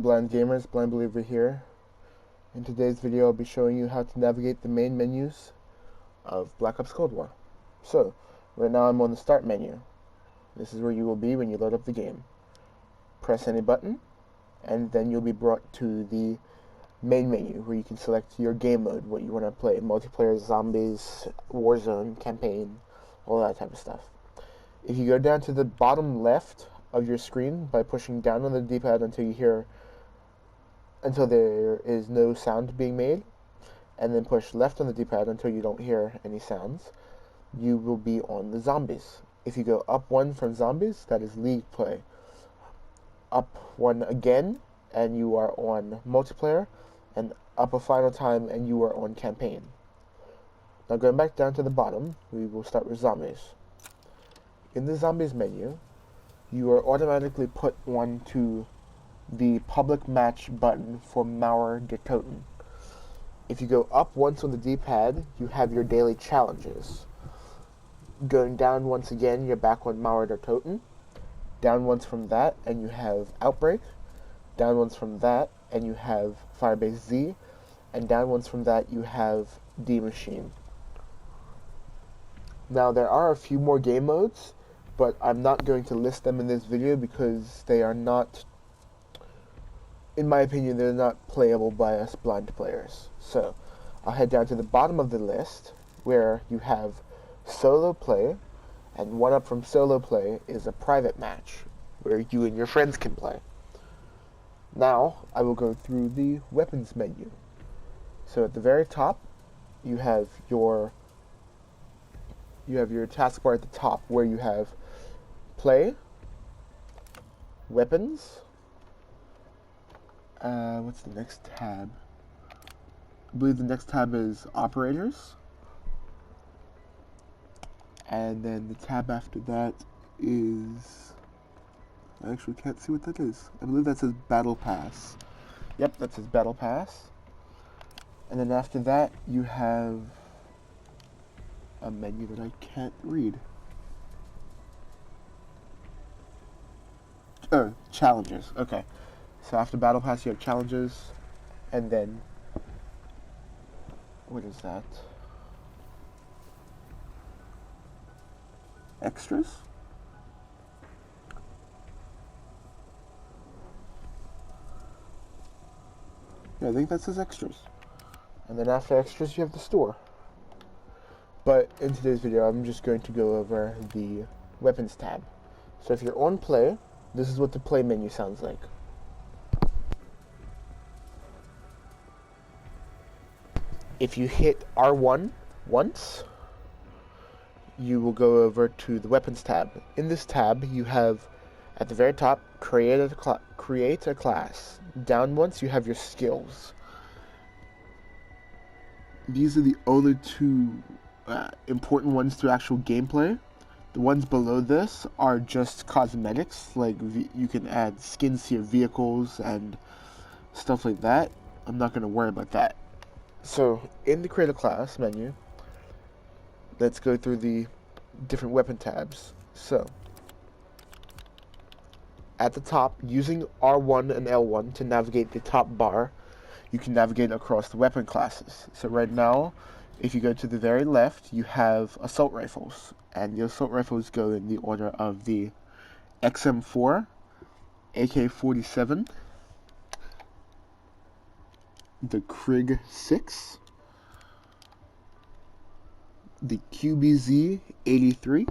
Blind Gamers, Blind Believer here. In today's video I'll be showing you how to navigate the main menus of Black Ops Cold War. So, right now I'm on the start menu. This is where you will be when you load up the game. Press any button, and then you'll be brought to the main menu where you can select your game mode, what you want to play, multiplayer, zombies, warzone, campaign, all that type of stuff. If you go down to the bottom left of your screen by pushing down on the D-pad until there is no sound being made, and then push left on the D-pad until you don't hear any sounds, you will be on the zombies. If you go up one from zombies, that is league play. Up one again, and you are on multiplayer, and up a final time, and you are on campaign. Now going back down to the bottom, we will start with zombies. In the zombies menu, you are automatically put onto the public match button for Mauer der Toten. If you go up once on the D-pad, you have your daily challenges. Going down once again, you're back on Mauer der Toten. Down once from that, and you have Outbreak. Down once from that, and you have Firebase Z. And down once from that, you have D-Machine. Now, there are a few more game modes, but I'm not going to list them in this video because they are not, in my opinion, they're not playable by us blind players. So, I'll head down to the bottom of the list where you have solo play, and one up from solo play is a private match where you and your friends can play. Now, I will go through the weapons menu. So at the very top, you have your taskbar at the top where you have play, weapons, what's the next tab? I believe the next tab is operators. And then the tab after that is, I actually can't see what that is. I believe that says Battle Pass. Yep, that says Battle Pass. And then after that, you have a menu that I can't read. Oh, challenges. Okay. So after Battle Pass, you have challenges. And then, what is that? Extras? Yeah, I think that says extras. And then after extras, you have the store. But in today's video, I'm just going to go over the weapons tab. So if you're on play, this is what the play menu sounds like. If you hit R1 once, you will go over to the weapons tab. In this tab, you have at the very top, create a class. Down once, you have your skills. These are the only two important ones to actual gameplay. The ones below this are just cosmetics, like you can add skins to your vehicles and stuff like that. I'm not going to worry about that. So, in the create a class menu, let's go through the different weapon tabs. So, at the top, using R1 and L1 to navigate the top bar, you can navigate across the weapon classes. So right now, if you go to the very left, you have assault rifles. And the assault rifles go in the order of the XM4, AK-47, the Krig 6, the QBZ-83,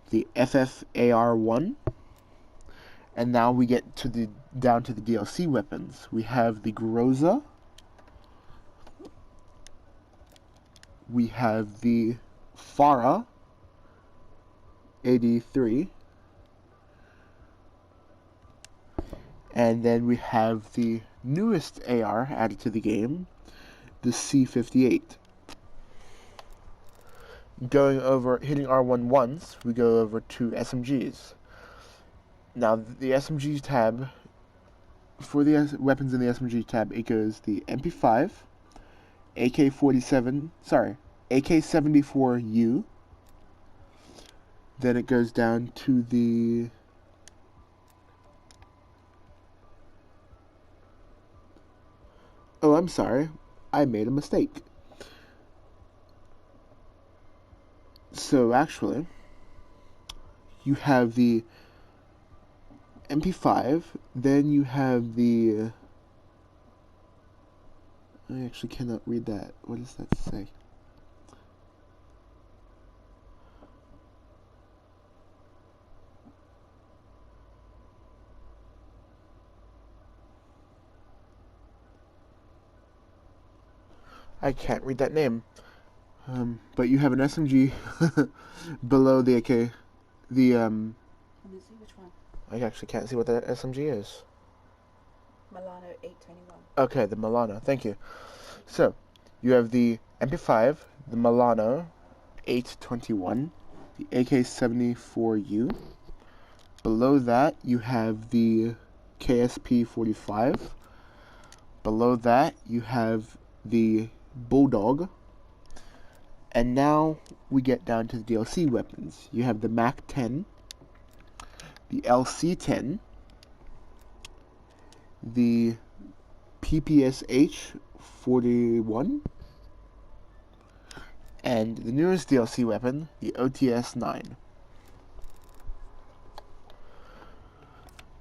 the FFAR-1, and now we get to down to the DLC weapons. We have the Groza, we have the Farah 83, and then we have the newest AR added to the game, the C58. Going over, hitting R1 once, we go over to SMGs. Now, the SMG tab, for the weapons in the SMG tab, it goes the MP5, AK-74U, then it goes down to the I'm sorry, I made a mistake. So actually, you have the MP5, then you have the... I actually cannot read that. What does that say? I can't read that name. But you have an SMG below the AK. The Let me see which one. I actually can't see what that SMG is. Milano 821. Okay, the Milano. Thank you. So, you have the MP5, the Milano 821, the AK-74U. Below that, you have the KSP-45. Below that, you have the Bulldog. And now we get down to the DLC weapons. You have the MAC-10, the LC-10, the PPSH-41, and the newest DLC weapon, the OTS-9.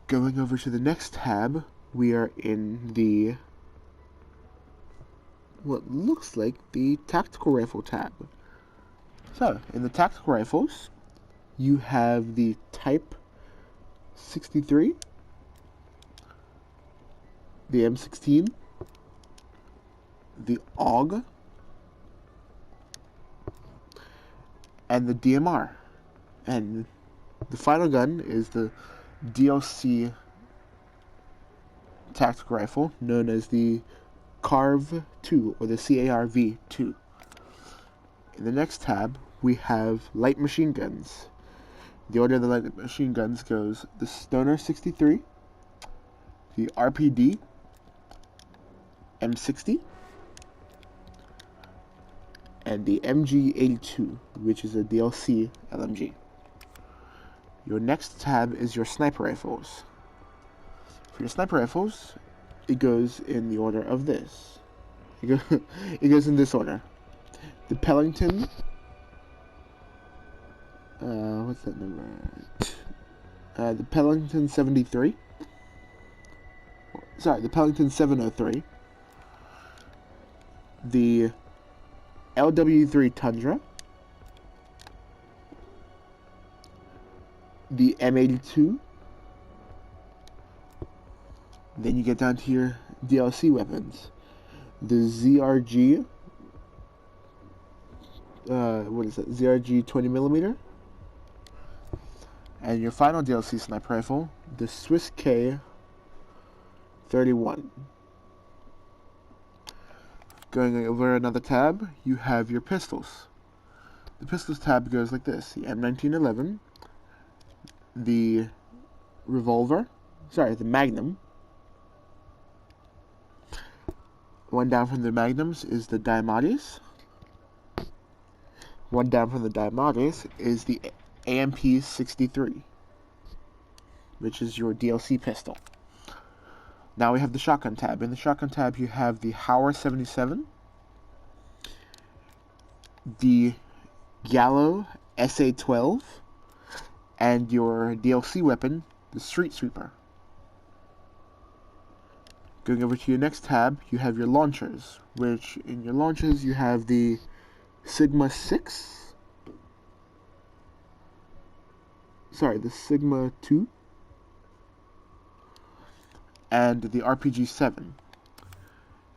Going over to the next tab, we are in the what looks like the tactical rifle tab. So, in the tactical rifles, you have the Type 63, the M16, the AUG, and the DMR. And the final gun is the DLC tactical rifle, known as the CARV-2, or the CARV-2. In the next tab, we have light machine guns. The order of the light machine guns goes the Stoner 63, the RPD M60, and the MG82, which is a DLC LMG. Your next tab is your sniper rifles. For your sniper rifles, it goes in the order of this. It goes in this order. The Pellington, what's that number? The Pellington 73. Sorry, the Pellington 703. The LW3 Tundra. The M82. Then you get down to your DLC weapons. The ZRG, what is that? ZRG 20mm. And your final DLC sniper rifle, the Swiss K31. Going over another tab, you have your pistols. The pistols tab goes like this: the M1911, the revolver, the Magnum. One down from the Magnums is the Diamondis. One down from the Diamondis is the AMP-63, which is your DLC pistol. Now we have the shotgun tab. In the shotgun tab, you have the Hauer 77, the Gallo SA-12, and your DLC weapon, the Street Sweeper. Going over to your next tab, you have your launchers, which in your launchers you have the Sigma 6, the Sigma 2, and the RPG 7.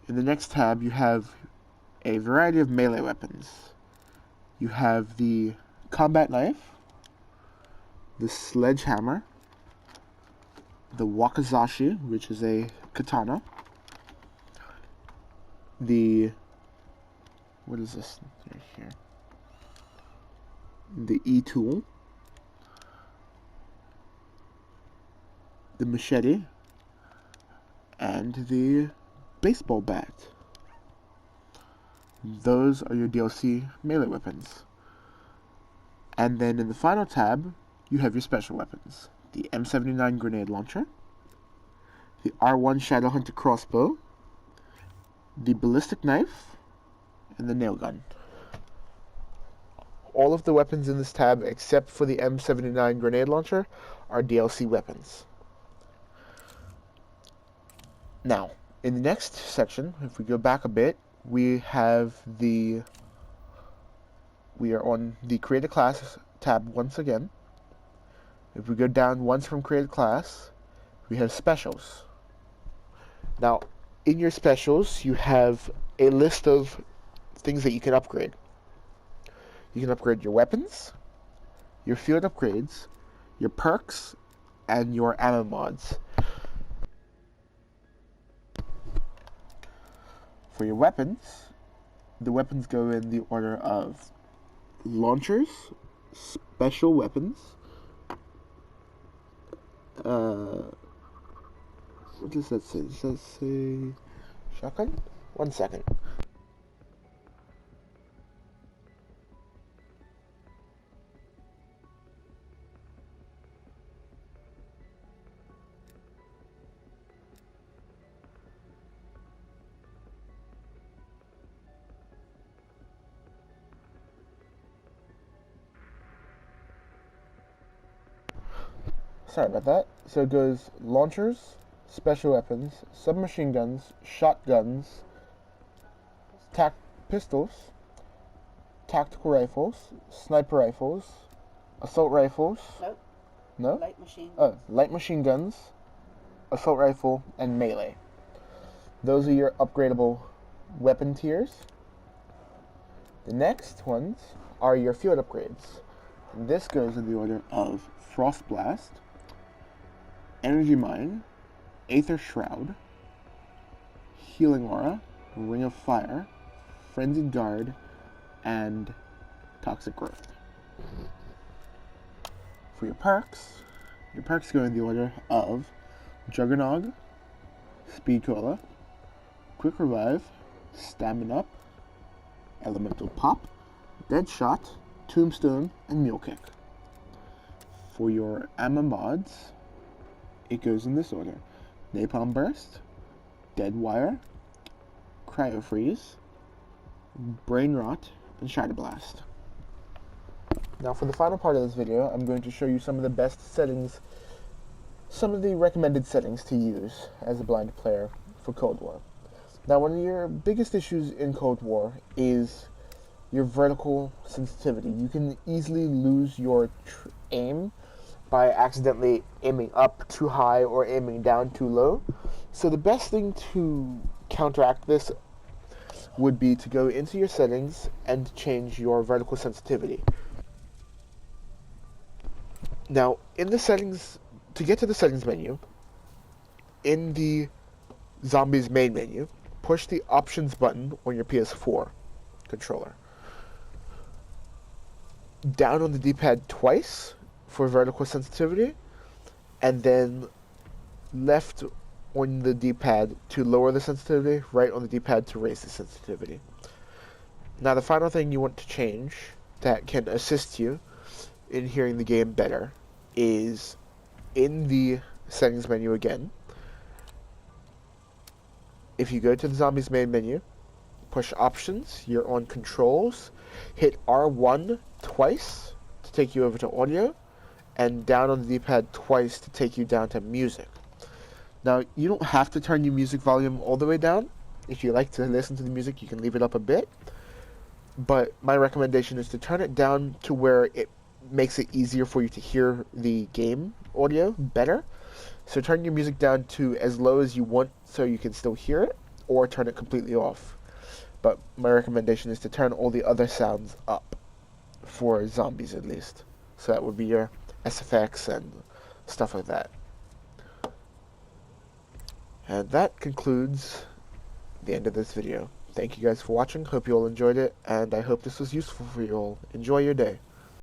In the next tab, you have a variety of melee weapons. You have the combat knife, the sledgehammer, the wakizashi, which is a katana, the, what is this here? The E-tool, the machete, and the baseball bat. Those are your DLC melee weapons. And then in the final tab, you have your special weapons. The M79 grenade launcher, the R1 Shadowhunter crossbow, the ballistic knife, and the nail gun. All of the weapons in this tab, except for the M79 grenade launcher, are DLC weapons. Now, in the next section, if we go back a bit, we are on the Create a Class tab once again. If we go down once from Create a Class, we have Specials. Now, in your Specials, you have a list of things that you can upgrade. You can upgrade your weapons, your field upgrades, your perks, and your ammo mods. For your weapons, the weapons go in the order of launchers, special weapons, what does that say? Does that say shotgun? 1 second. Sorry about that. So it goes launchers, special weapons, submachine guns, shotguns, pistols, tactical rifles, sniper rifles, assault rifles. Nope. No? Light machine. Oh, light machine guns, assault rifle, and melee. Those are your upgradable weapon tiers. The next ones are your field upgrades. And this goes in the order of Frost Blast, Energy Mine, Aether Shroud, Healing Aura, Ring of Fire, Frenzied Guard, and Toxic Growth. For your perks go in the order of Juggernog, Speed Cola, Quick Revive, Stamina Up, Elemental Pop, Deadshot, Tombstone, and Mule Kick. For your ammo mods, it goes in this order: Napalm Burst, Dead Wire, Cryo Freeze, Brain Rot, and Shatter Blast. Now for the final part of this video, I'm going to show you some of the best settings, some of the recommended settings to use as a blind player for Cold War. Now, one of your biggest issues in Cold War is your vertical sensitivity. You can easily lose your aim by accidentally aiming up too high or aiming down too low. So the best thing to counteract this would be to go into your settings and change your vertical sensitivity. Now, in the settings, to get to the settings menu, in the Zombies main menu, push the options button on your PS4 controller. Down on the D-pad twice for vertical sensitivity, and then left on the D-pad to lower the sensitivity, right on the D-pad to raise the sensitivity. Now the final thing you want to change that can assist you in hearing the game better is in the settings menu again. If you go to the Zombies main menu, push options, you're on controls, hit R1 twice to take you over to audio, and down on the D-pad twice to take you down to music. Now, you don't have to turn your music volume all the way down. If you like to listen to the music, you can leave it up a bit. But my recommendation is to turn it down to where it makes it easier for you to hear the game audio better. So turn your music down to as low as you want so you can still hear it, or turn it completely off. But my recommendation is to turn all the other sounds up, for zombies at least. So that would be your SFX and stuff like that. And that concludes the end of this video. Thank you guys for watching. Hope you all enjoyed it, and I hope this was useful for you all. Enjoy your day.